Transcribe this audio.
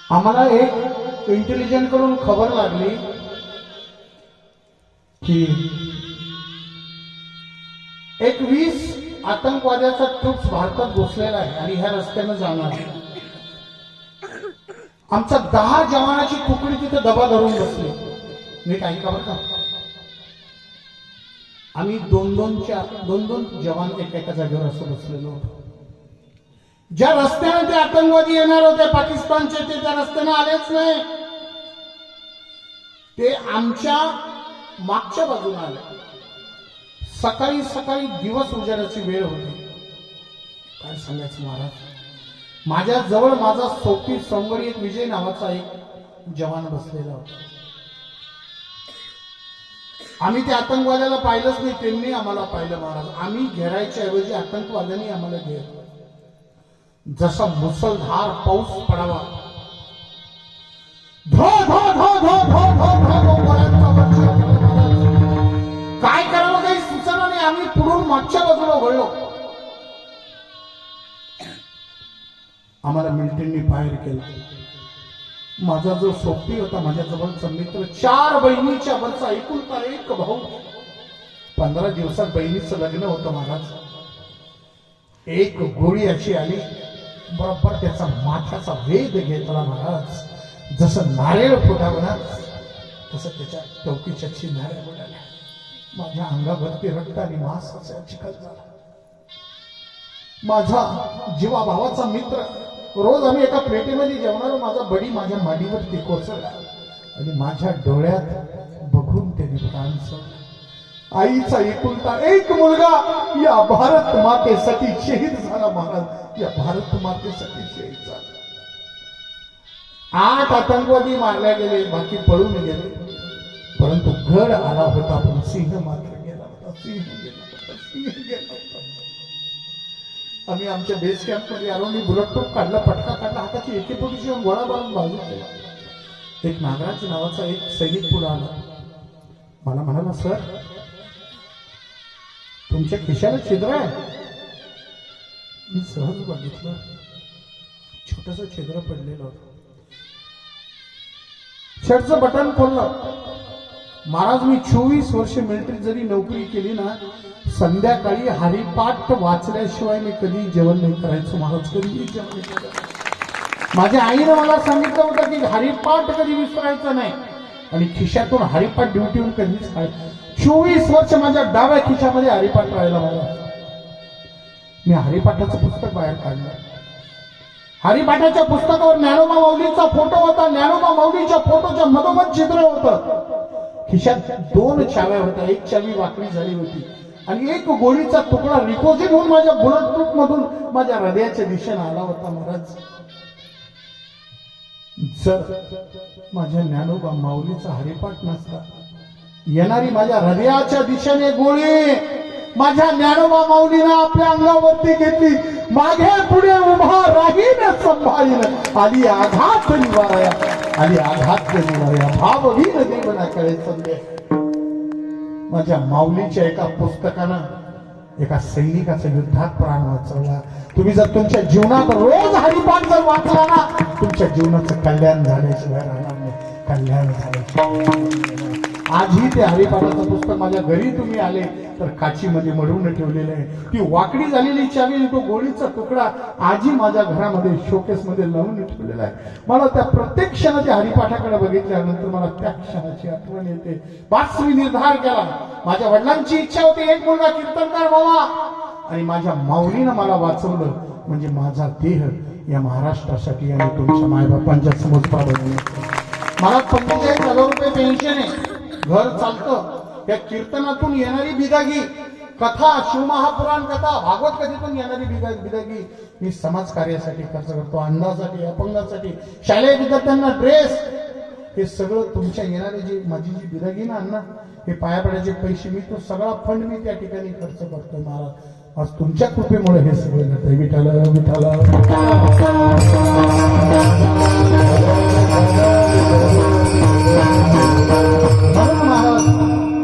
आम्हाला एक इंटेलिजंट कडून खबर लागली की एक 20 आतंकवाद्याचा ट्रुप्स भारतात घुसलेला आहे आणि ह्या रस्त्याने जाणार आहे. आमचा 10 जवानाची तुकडी तिथे दबा धरून बसली. नीट ऐका बरं का. आम्ही दोन जवान एका जागेवर असं बसलेलो होतो. ज्या रस्त्याने ते आतंकवादी येणार होते पाकिस्तानचे ते त्या रस्त्याने आलेच नाही. ते आमच्या मागच्या बाजूने आले. सकाळी सकाळी दिवस उजाडाची वेळ होती. काय सांगायचं महाराज, माझ्या जवळ माझा सोपी सौंगडी एक विजय नावाचा एक जवान बसलेला होता. आम्ही त्या आतंकवाद्याला पाहिलंच नाही, त्यांनी आम्हाला पाहिलं महाराज. आम्ही घेरायच्या ऐवजी आतंकवाद्यांनी आम्हाला घेरलं. जसा मुसळधार पाऊस पडावा, धो धो धो धो धो धो धो धो गोळ्यांचा वर्षाव केला महाराज. काय करावं काही सुचना नाही. आम्ही पुढून मागच्या बाजूला वळलो. आम्हाला मिलिटरीने बाहेर केलं. माझा जो सोबती होता, माझ्या जवळचा मित्र, 4 बहिणीच्या वरचा एकुलता एक भाऊ. 15 दिवसात बहिणीचं लग्न होतं महाराज. एक गोळी अशी आली, बरोबर त्याचा माथ्याचा वेध घेतला महाराज. जसं नारळ फुटावं ना तसं त्याच्या टोकीच्या नारळ फुटाल्या. माझ्या अंगावरती रक्त आणि मांसाचा चिखल झाला. माझा जीवा भावाचा मित्र, रोज आम्ही एका प्लेटीमध्ये जेवणारो, माझा बडी माझ्या मांडीवरती कोसळला आणि माझ्या डोळ्यात बघून त्याने प्राण सोडला. आईचा एकुलता एक मुलगा या भारत मातेसाठी शहीद झाला महाराज. या भारत मातेसाठी शहीद झाला. 8 आतंकवादी मारले गेले, बाकी पळून गेले. परंतु गड आला होता, पण सिंह मात्र गेला होता. सिंह गेला होता. आम्ही आमच्या बेस कॅम्प मध्ये आलो. मी बुलेट प्रूफ काढला, पटका काढला, हाताची एकेपोटीची गोळा मारून बाजू केला. एक नागराज नावाचा एक सैनिक पुढे आला. मला म्हणाला, सर तुमच्या खिशाला छिद्र आहे. मी सहज बघितलं, छोटस छिद्र पडलेलं होतं. शर्टचं बटन खोललं. महाराज, मी 24 वर्ष मिलिटरी जरी नोकरी केली ना, संध्याकाळी हरिपाठ वाचल्याशिवाय मी कधी जेवण नाही करायचो महाराज. कधी जेवण नाही करायचं. माझ्या आईने मला सांगितलं होतं की हरिपाठ कधी विसरायचं नाही आणि खिशातून हरिपाठ ड्युटीहून कधीच काढायचं. 24 वर्ष माझ्या डाव्या खिशामध्ये हरिपाठ राहिला मला. मी हरिपाठाचं पुस्तक बाहेर काढलं. हरिपाठाच्या पुस्तकावर ज्ञानोबा माऊलीचा फोटो होता. ज्ञानोबा माऊलीच्या फोटोच्या मधोमध चित्र होतं. खिशात 2 चाव्या होत्या. एक चावी वाकडी झाली होती आणि एक गोळीचा तुकडा रिपोजिट होऊन माझ्या बुलेट प्रूफ मधून माझ्या हृदयाच्या दिशेने आला होता महाराज. जर माझ्या ज्ञानोबा माऊलीचा हरिपाठ नसता, येणारी माझ्या हृदयाच्या दिशेने गोळी माझ्या ज्ञानोबा माऊलीनं आपल्या अंगावरती घेतली. मागे पुढे उभा राहीन संभाळीन, आली आघात निवाराया, आली आघात निवाराया, भावहीन देवना कळे संदेह. माझ्या माऊलीच्या एका पुस्तकानं एका सैनिकाचा युद्धात प्राण वाचवला. तुम्ही जर तुमच्या जीवनात रोज हरिपाठ जर वाचला ना, तुमच्या जीवनाचं कल्याण झाल्याशिवाय राहणार नाही. कल्याण झाल्याशिवाय. आजही ते हरिपाठाचं पुस्तक माझ्या घरी तुम्ही आले तर काचीमध्ये मडवून ठेवलेलं आहे. ती वाकडी झालेली चावी, तो गोळीचा तुकडा आजही माझ्या घरामध्ये शोकेसमध्ये लावून ठेवलेला आहे. मला त्या प्रत्येक क्षणात हरिपाठाकडे बघितल्यानंतर मला त्या क्षणाची आठवण येते. पाच मी निर्धार केला. माझ्या वडिलांची इच्छा होती एक मुलगा कीर्तनकार व्हावा आणि माझ्या माऊलीनं मला वाचवलं म्हणजे माझा देह या महाराष्ट्रासाठी आणि तुमच्या मायबापांच्या समोर मला 45,000 रुपये पेन्शन आहे. घर चालतं. त्या कीर्तनातून येणारी बिदागी, कथा, शिवमहापुराण कथा, भागवत कथेतून येणारी बिदागी मी समाज कार्यासाठी खर्च करतो. अंधासाठी, अपंगासाठी, शालेय विद्यार्थ्यांना ड्रेस, हे सगळं तुमच्या येणारे जे माझी जी बिदागी ना अण्णा, हे पाया पडायचे पैसे, मी तो सगळा फंड मी त्या ठिकाणी खर्च करतोय महाराज. आज तुमच्या कृपेमुळे हे सगळं घडतंय. विठाला विठाला.